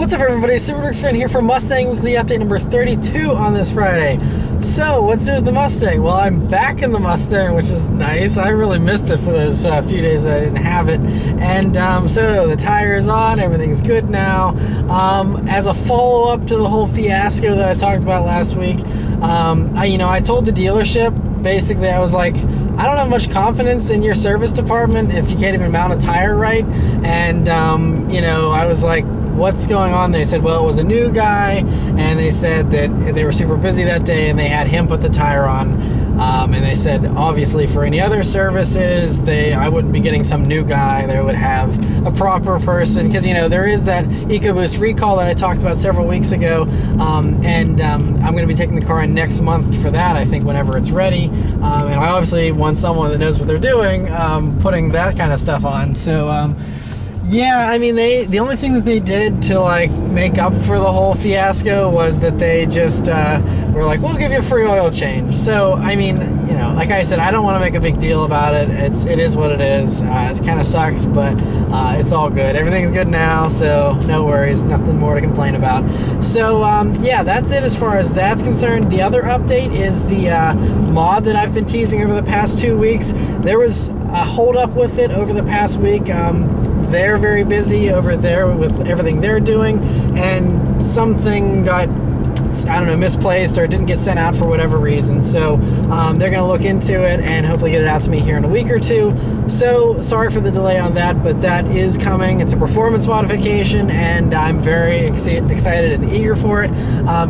What's up, everybody? Civic fan here for Mustang Weekly Update number 32 on this Friday. So, what's new with the Mustang? Well, I'm back in the Mustang, which is nice. I really missed it for those few days that I didn't have it. And so the tire is on, everything's good now. As a follow-up to the whole fiasco that I talked about last week, I told the dealership, basically, I was like, I don't have much confidence in your service department if you can't even mount a tire right. And, I was like, what's going on? They said, well, it was a new guy, and they said that they were super busy that day and they had him put the tire on. And they said, obviously, for any other services, I wouldn't be getting some new guy. They would have a proper person, because, there is that EcoBoost recall that I talked about several weeks ago, and I'm going to be taking the car in next month for that, I think, whenever it's ready. And I obviously want someone that knows what they're doing, putting that kind of stuff on. So, yeah, I mean, the only thing that they did to, make up for the whole fiasco was that they just were like, we'll give you a free oil change. So, I mean, like I said, I don't want to make a big deal about it. It is what it is. It kind of sucks, but it's all good. Everything's good now, so no worries. Nothing more to complain about. So, yeah, that's it as far as that's concerned. The other update is the mod that I've been teasing over the past 2 weeks. There was a hold-up with it over the past week. They're very busy over there with everything they're doing, and something got, misplaced or didn't get sent out for whatever reason. So they're going to look into it and hopefully get it out to me here in a week or two. So sorry for the delay on that, but that is coming. It's a performance modification, and I'm very excited and eager for it.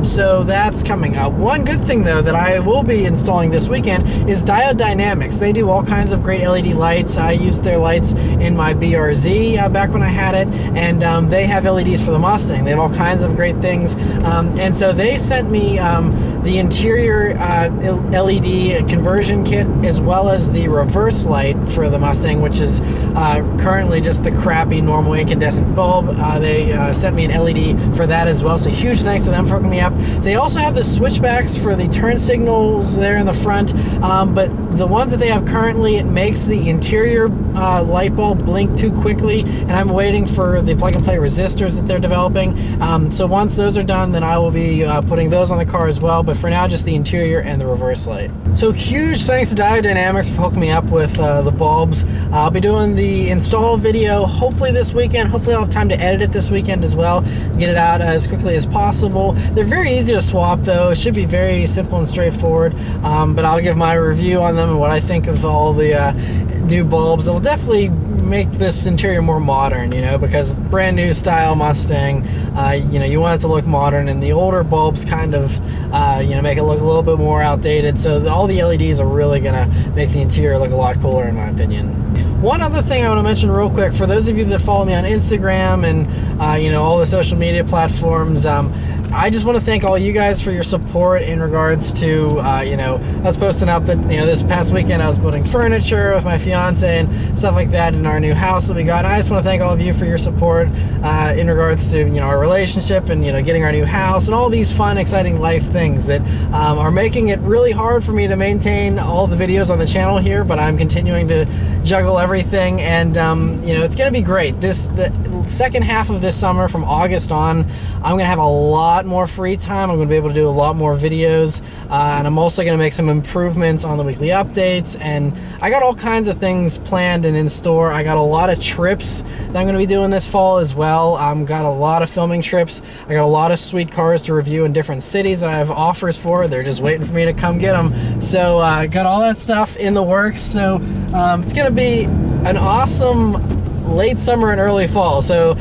So that's coming up. One good thing, though, that I will be installing this weekend is Diode Dynamics. They do all kinds of great LED lights. I used their lights in my BRZ back when I had it, and they have LEDs for the Mustang. They have all kinds of great things, and so they sent me the interior LED conversion kit, as well as the reverse light for the Mustang, which is currently just the crappy normal incandescent bulb. They sent me an LED for that as well, so huge thanks to them for hooking me up. They also have the switchbacks for the turn signals there in the front, but the ones that they have currently, it makes the interior light bulb blink too quickly, and I'm waiting for the plug-and-play resistors that they're developing. So once those are done, then I will be putting those on the car as well, but for now, just the interior and the reverse light. So huge thanks to Diode Dynamics for hooking me up with the bulbs. I'll be doing the install video hopefully this weekend. Hopefully I'll have time to edit it this weekend as well, get it out as quickly as possible. They're very easy to swap, though. It should be very simple and straightforward, but I'll give my review on them and what I think of all the new bulbs. It will definitely make this interior more modern, because brand new style Mustang, you want it to look modern, and the older bulbs kind of, make it look a little bit more outdated. So all the LEDs are really gonna make the interior look a lot cooler, in my opinion. One other thing I want to mention real quick, for those of you that follow me on Instagram and all the social media platforms, I just want to thank all you guys for your support in regards to, I was posting out that, this past weekend I was building furniture with my fiance and stuff like that in our new house that we got. And I just want to thank all of you for your support in regards to, our relationship and, getting our new house and all these fun, exciting life things that are making it really hard for me to maintain all the videos on the channel here, but I'm continuing to juggle everything, and it's going to be great. The second half of this summer, from August on, I'm going to have a lot more free time. I'm going to be able to do a lot more videos, and I'm also going to make some improvements on the weekly updates, and I got all kinds of things planned and in store. I got a lot of trips that I'm going to be doing this fall as well. Got a lot of filming trips. I got a lot of sweet cars to review in different cities that I have offers for. They're just waiting for me to come get them. So got all that stuff in the works. So it's going to be an awesome late summer and early fall. So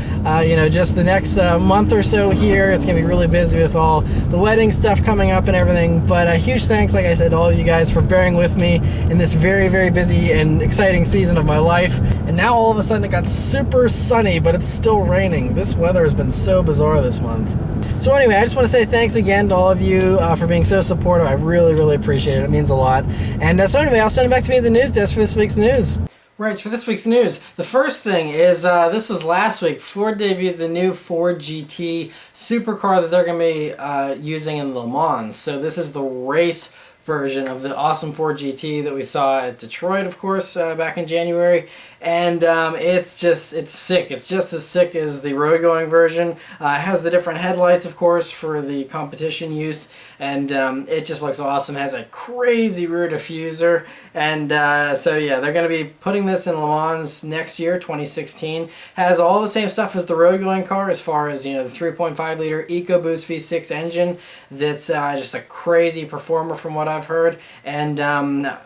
just the next month or so here, it's gonna be really busy with all the wedding stuff coming up and everything. But a huge thanks, like I said, to all of you guys for bearing with me in this very, very busy and exciting season of my life. And now all of a sudden it got super sunny, but it's still raining. This weather has been so bizarre this month. So anyway, I just want to say thanks again to all of you for being so supportive. I really, really appreciate it. It means a lot. And so anyway, I'll send it back to me at the news desk for this week's news. Right, for this week's news, the first thing is, this was last week, Ford debuted the new Ford GT supercar that they're going to be using in Le Mans. So this is the race version of the awesome Ford GT that we saw at Detroit, of course, back in January. And it's sick. It's just as sick as the road-going version. It has the different headlights, of course, for the competition use. And it just looks awesome. It has a crazy rear diffuser. And so, yeah, they're going to be putting this in Le Mans next year, 2016. Has all the same stuff as the road-going car as far as, you know, the 3.5-liter EcoBoost V6 engine that's just a crazy performer from what I've heard. And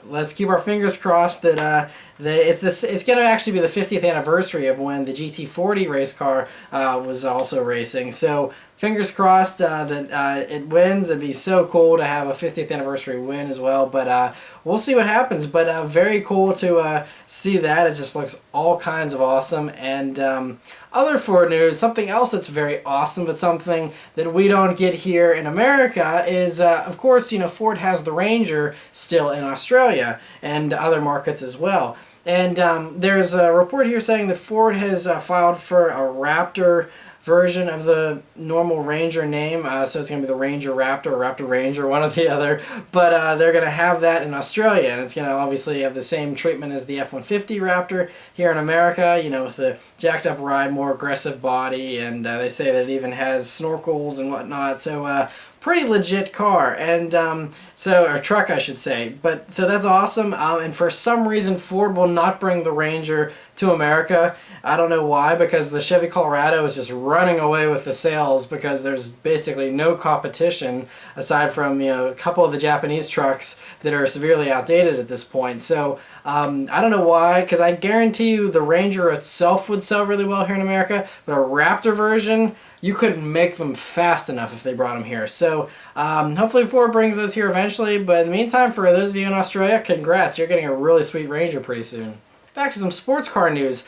let's keep our fingers crossed that it's going to actually be the 50th anniversary of when the GT40 race car was also racing. So fingers crossed that it wins. It'd be so cool to have a 50th anniversary win as well. But we'll see what happens. But very cool to see that. It just looks all kinds of awesome. And other Ford news, something else that's very awesome, but something that we don't get here in America is, of course, you know, Ford has the Ranger still in Australia and other markets as well. And there's a report here saying that Ford has filed for a Raptor version of the normal Ranger name, so it's going to be the Ranger Raptor, or Raptor Ranger, one or the other, but they're going to have that in Australia, and it's going to obviously have the same treatment as the F-150 Raptor here in America, you know, with the jacked up ride, more aggressive body, and they say that it even has snorkels and whatnot, so pretty legit car, and or truck I should say, but so that's awesome. And for some reason Ford will not bring the Ranger to America. I don't know why, because the Chevy Colorado is just running away with the sales because there's basically no competition aside from, you know, a couple of the Japanese trucks that are severely outdated at this point. So I don't know why, because I guarantee you the Ranger itself would sell really well here in America, but a Raptor version, you couldn't make them fast enough if they brought them here. So hopefully Ford brings those here eventually, but in the meantime, for those of you in Australia, congrats, you're getting a really sweet Ranger pretty soon. Back to some sports car news.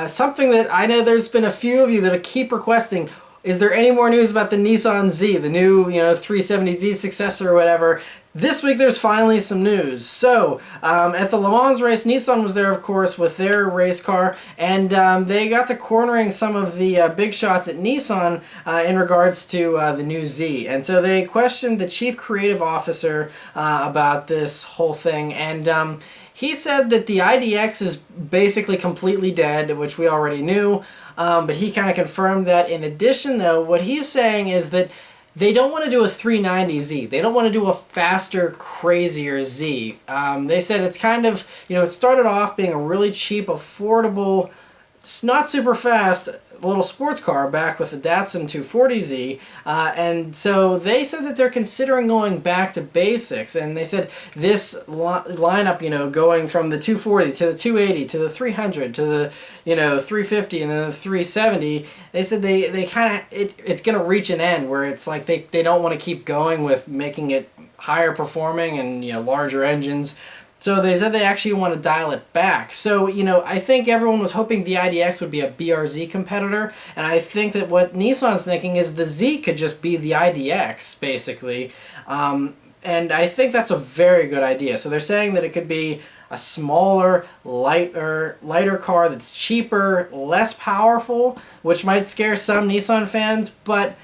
Something that I know there's been a few of you that keep requesting, is there any more news about the Nissan Z, the new, you know, 370Z successor or whatever? This week there's finally some news. So, at the Le Mans race, Nissan was there, of course, with their race car, and they got to cornering some of the big shots at Nissan in regards to the new Z. And so they questioned the chief creative officer about this whole thing, and he said that the IDX is basically completely dead, which we already knew, but he kind of confirmed that. In addition, though, what he's saying is that they don't want to do a 390Z. They don't want to do a faster, crazier Z. They said it's kind of, you know, it started off being a really cheap, affordable, not super fast little sports car back with the Datsun 240Z, and so they said that they're considering going back to basics, and they said this lineup, you know, going from the 240 to the 280 to the 300 to the, you know, 350 and then the 370, they said they kind of, it's going to reach an end where it's like they don't want to keep going with making it higher performing and, you know, larger engines. So they said they actually want to dial it back. So, you know, I think everyone was hoping the IDX would be a BRZ competitor, and I think that what Nissan's thinking is the Z could just be the IDX, basically. And I think that's a very good idea. So they're saying that it could be a smaller, lighter car that's cheaper, less powerful, which might scare some Nissan fans, but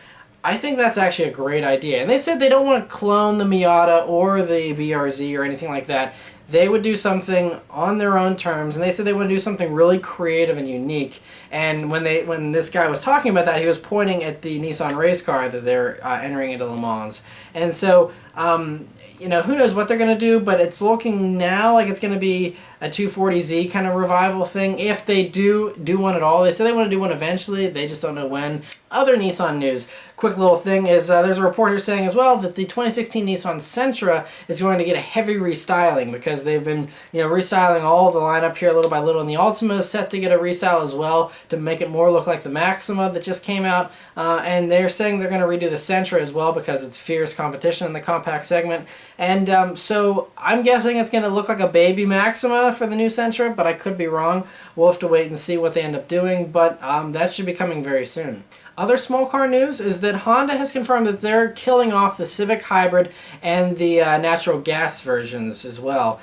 I think that's actually a great idea. And they said they don't want to clone the Miata or the BRZ or anything like that. They would do something on their own terms, and they said they want to do something really creative and unique. And when this guy was talking about that, he was pointing at the Nissan race car that they're entering into Le Mans. And so, you know, who knows what they're going to do, but it's looking now like it's going to be a 240Z kind of revival thing. If they do one at all, they say they want to do one eventually, they just don't know when. Other Nissan news, quick little thing is there's a report here saying as well that the 2016 Nissan Sentra is going to get a heavy restyling because they've been, you know, restyling all the lineup here little by little, and the Altima is set to get a restyle as well to make it more look like the Maxima that just came out, and they're saying they're going to redo the Sentra as well because it's fierce competition in the compact segment. And so I'm guessing it's going to look like a baby Maxima for the new Sentra, but I could be wrong. We'll have to wait and see what they end up doing, but that should be coming very soon. Other small car news is that Honda has confirmed that they're killing off the Civic Hybrid and the natural gas versions as well,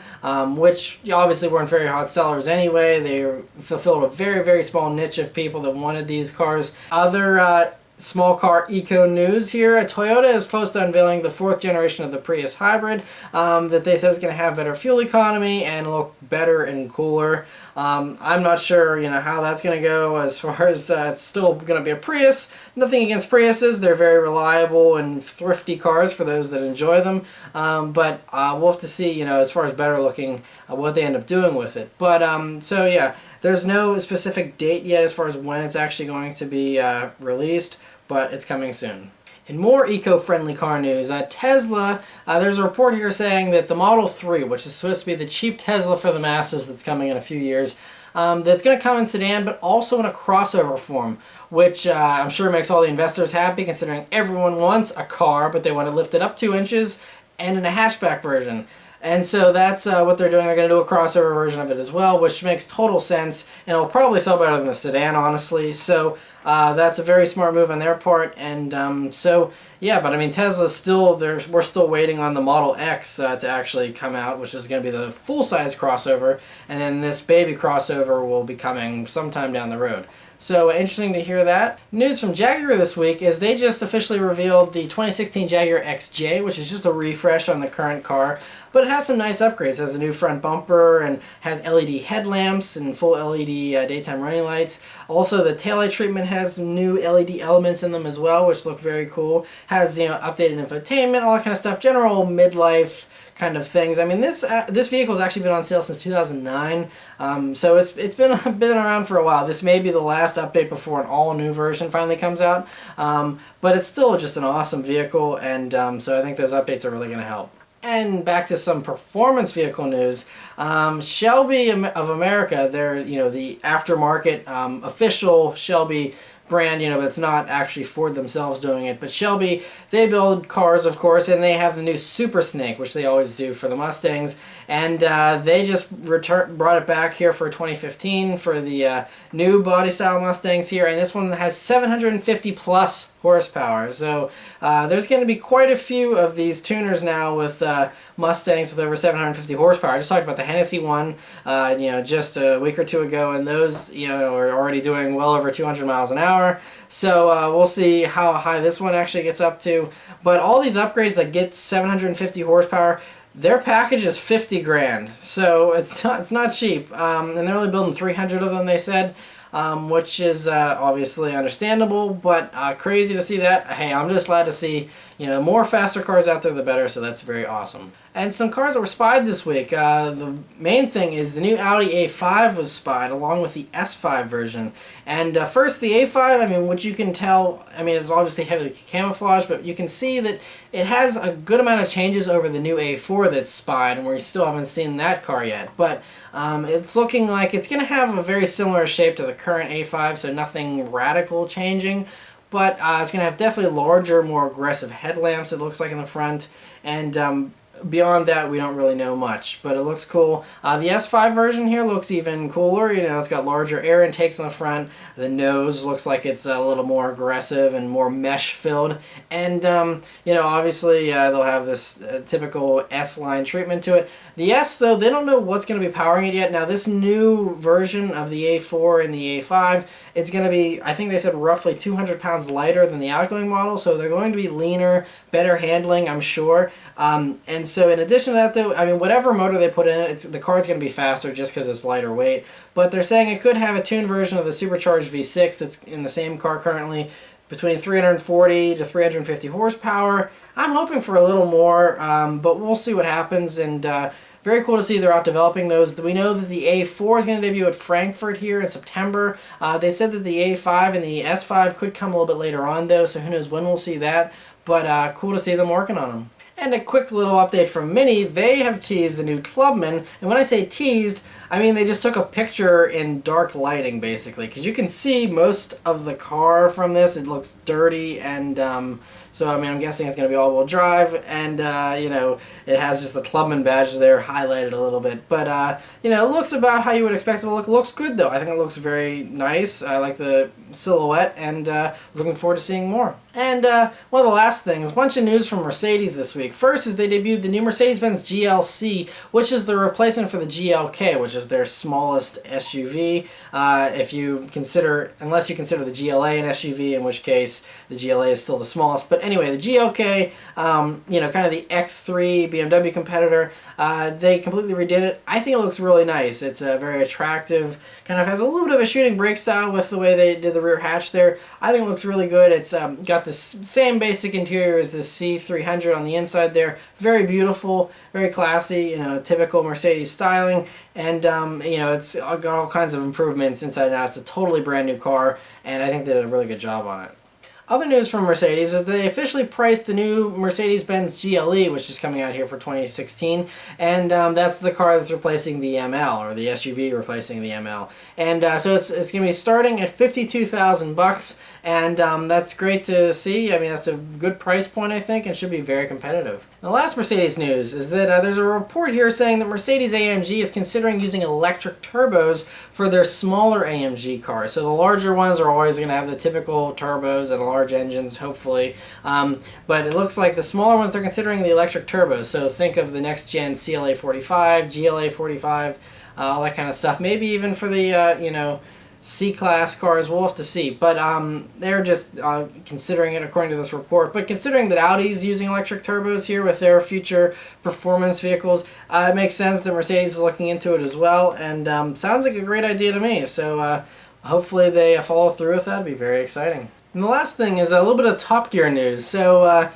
which obviously weren't very hot sellers anyway. They fulfilled a very, very small niche of people that wanted these cars. Other Small car eco news here. Toyota is close to unveiling the 4th generation of the Prius hybrid that they said is going to have better fuel economy and look better and cooler. I'm not sure, how that's going to go as far as it's still going to be a Prius. Nothing against Priuses. They're very reliable and thrifty cars for those that enjoy them. But we'll have to see, as far as better looking, what they end up doing with it. But so yeah. There's no specific date yet as far as when it's actually going to be released, but it's coming soon. In more eco-friendly car news, Tesla, there's a report here saying that the Model 3, which is supposed to be the cheap Tesla for the masses that's coming in a few years, that's going to come in sedan, but also in a crossover form, which I'm sure makes all the investors happy, considering everyone wants a car, but they want to lift it up 2 inches, and in a hatchback version. And so that's what they're doing. They're going to do a crossover version of it as well, which makes total sense, and it'll probably sell better than the sedan, honestly. So that's a very smart move on their part. And so, yeah, but I mean, Tesla's still, we're still waiting on the Model X to actually come out, which is going to be the full-size crossover, and then this baby crossover will be coming sometime down the road. So interesting to hear that. News from Jagger this week is they just officially revealed the 2016 Jagger XJ, which is just a refresh on the current car, but it has some nice upgrades. It has a new front bumper and has LED headlamps and full LED daytime running lights. Also, the taillight treatment has new LED elements in them as well, which look very cool. Has, updated infotainment, all that kind of stuff. General midlife kind of things. I mean, this vehicle has actually been on sale since 2009, so it's been around for a while. This may be the last update before an all-new version finally comes out, but it's still just an awesome vehicle, and so I think those updates are really going to help. And back to some performance vehicle news. Shelby of America, they're the aftermarket official Shelby brand, but it's not actually Ford themselves doing it. But Shelby, they build cars, of course, and they have the new Super Snake, which they always do for the Mustangs. And they just brought it back here for 2015 for the new body style Mustangs here. And this one has 750 plus horsepower. So there's going to be quite a few of these tuners now with Mustangs with over 750 horsepower. I just talked about the Hennessy one, just a week or two ago, and those, are already doing well over 200 miles an hour. So we'll see how high this one actually gets up to. But all these upgrades that get 750 horsepower, their package is 50 grand. So it's not cheap. And they're only building 300 of them, they said. Which is obviously understandable, but crazy to see that. Hey, I'm just glad to see, more faster cars out there, the better, so that's very awesome. And some cars that were spied this week. The main thing is the new Audi A5 was spied, along with the S5 version. And first, the A5, which you can tell, it's obviously heavily camouflaged, but you can see that it has a good amount of changes over the new A4 that's spied, and we still haven't seen that car yet. But it's looking like it's going to have a very similar shape to the current A5, so nothing radical changing. But it's going to have definitely larger, more aggressive headlamps, it looks like, in the front. And beyond that, we don't really know much, but it looks cool. The S5 version here looks even cooler. It's got larger air intakes on the front. The nose looks like it's a little more aggressive and more mesh-filled. And, obviously they'll have this typical S-line treatment to it. The S, though, they don't know what's going to be powering it yet. Now, this new version of the A4 and the A5, it's going to be, I think they said, roughly 200 pounds lighter than the outgoing model, so they're going to be leaner, better handling, I'm sure. And so in addition to that, though, whatever motor they put in it, the car's going to be faster just because it's lighter weight. But they're saying it could have a tuned version of the supercharged V6 that's in the same car currently, between 340 to 350 horsepower. I'm hoping for a little more, but we'll see what happens. And very cool to see they're out developing those. We know that the A4 is going to debut at Frankfurt here in September. They said that the A5 and the S5 could come a little bit later on, though, so who knows when we'll see that. But cool to see them working on them. And a quick little update from Mini. They have teased the new Clubman, and when I say teased, they just took a picture in dark lighting, basically, because you can see most of the car from this. It looks dirty, and So, I mean, I'm guessing it's going to be all-wheel drive, and, you know, it has just the Clubman badge there highlighted a little bit. But, you know, it looks about how you would expect it to look. It looks good, though. I think it looks very nice. I like the silhouette, and looking forward to seeing more. And one of the last things, a bunch of news from Mercedes this week. First is they debuted the new Mercedes-Benz GLC, which is the replacement for the GLK, which is their smallest SUV. If you consider, unless you consider the GLA an SUV, in which case the GLA is still the smallest. But anyway, the GLK, you know, kind of the X3 BMW competitor, they completely redid it. I think it looks really nice. It's very attractive, kind of has a little bit of a shooting brake style with the way they did the rear hatch there. I think it looks really good. It's got the same basic interior as the C300 on the inside there. Very beautiful, very classy, you know, typical Mercedes styling. And, you know, it's got all kinds of improvements inside and out. It's a totally brand new car, and I think they did a really good job on it. Other news from Mercedes is they officially priced the new Mercedes-Benz GLE, which is coming out here for 2016, and that's the car that's replacing the ML, or the SUV replacing the ML. And so it's going to be starting at $52,000, and that's great to see. I mean, that's a good price point, I think, and should be very competitive. The last Mercedes news is that there's a report here saying that Mercedes-AMG is considering using electric turbos for their smaller AMG cars. So the larger ones are always going to have the typical turbos and large engines, hopefully. But it looks like the smaller ones, they're considering the electric turbos. So think of the next gen CLA 45, GLA 45, all that kind of stuff. Maybe even for the, you know, C-Class cars, we'll have to see. But they're just considering it according to this report. But considering that Audi's using electric turbos here with their future performance vehicles, it makes sense that Mercedes is looking into it as well. And sounds like a great idea to me. So hopefully they follow through with that. It'd be very exciting. And the last thing is a little bit of Top Gear news. So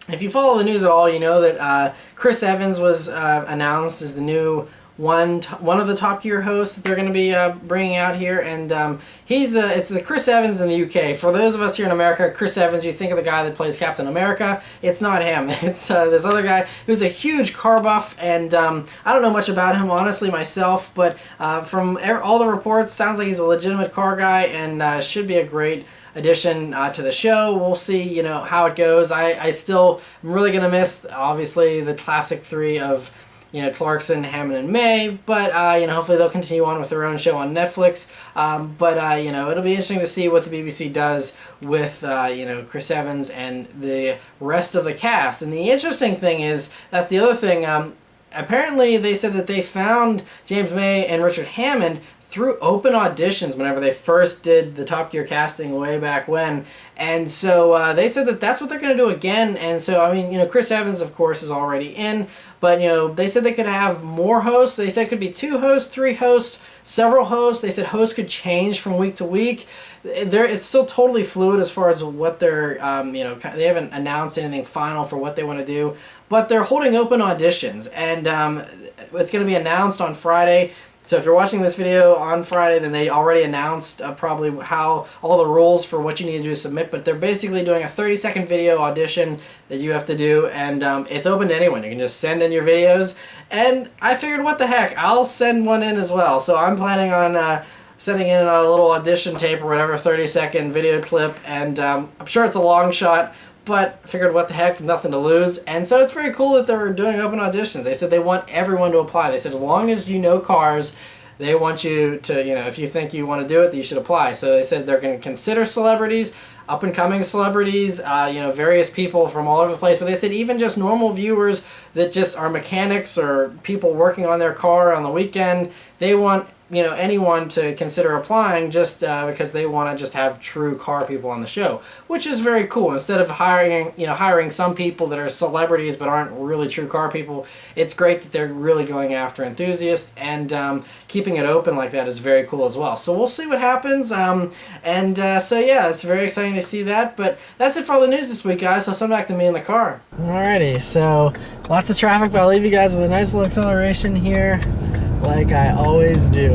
if you follow the news at all, you know that Chris Evans was announced as the new one of the Top Gear hosts that they're going to be bringing out here, and it's the Chris Evans in the UK. For those of us here in America, Chris Evans, you think of the guy that plays Captain America. It's not him. It's this other guy who's a huge car buff, and I don't know much about him honestly myself, but from all the reports, sounds like he's a legitimate car guy, and should be a great addition to the show. We'll see, you know, how it goes. I still am really going to miss, obviously, the classic three of, you know, Clarkson, Hammond, and May, but, you know, hopefully they'll continue on with their own show on Netflix, but, you know, it'll be interesting to see what the BBC does with, you know, Chris Evans and the rest of the cast. And the interesting thing is, that's the other thing, apparently they said that they found James May and Richard Hammond through open auditions whenever they first did the Top Gear casting way back when. And so they said that that's what they're going to do again. And so, I mean, you know, Chris Evans, of course, is already in. But, you know, they said they could have more hosts. They said it could be 2 hosts, 3 hosts, several hosts. They said hosts could change from week to week. It's still totally fluid as far as what they're, you know, they haven't announced anything final for what they want to do. But they're holding open auditions. And it's going to be announced on Friday. So if you're watching this video on Friday, then they already announced probably how all the rules for what you need to do to submit. But they're basically doing a 30-second video audition that you have to do, and it's open to anyone. You can just send in your videos. And I figured, what the heck, I'll send one in as well. So I'm planning on sending in a little audition tape or whatever, 30-second video clip, and I'm sure it's a long shot, but figured, what the heck, nothing to lose. And so it's very cool that they're doing open auditions. They said they want everyone to apply. They said as long as you know cars, they want you to, you know, if you think you want to do it, you should apply. So they said they're going to consider celebrities, up-and-coming celebrities, you know, various people from all over the place. But they said even just normal viewers that just are mechanics or people working on their car on the weekend, they want, you know, anyone to consider applying just because they want to just have true car people on the show, which is very cool. Instead of hiring some people that are celebrities but aren't really true car people, it's great that they're really going after enthusiasts, and keeping it open like that is very cool as well. So we'll see what happens, so yeah, it's very exciting to see that. But that's it for all the news this week, guys, so send back to me in the car. Alrighty, so lots of traffic, but I'll leave you guys with a nice little acceleration here, like I always do.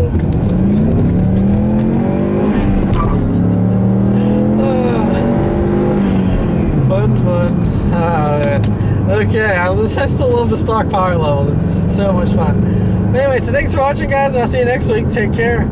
Fun. Oh, man. Okay, I still love the stock power levels. It's so much fun. But anyway, so thanks for watching, guys. I'll see you next week. Take care.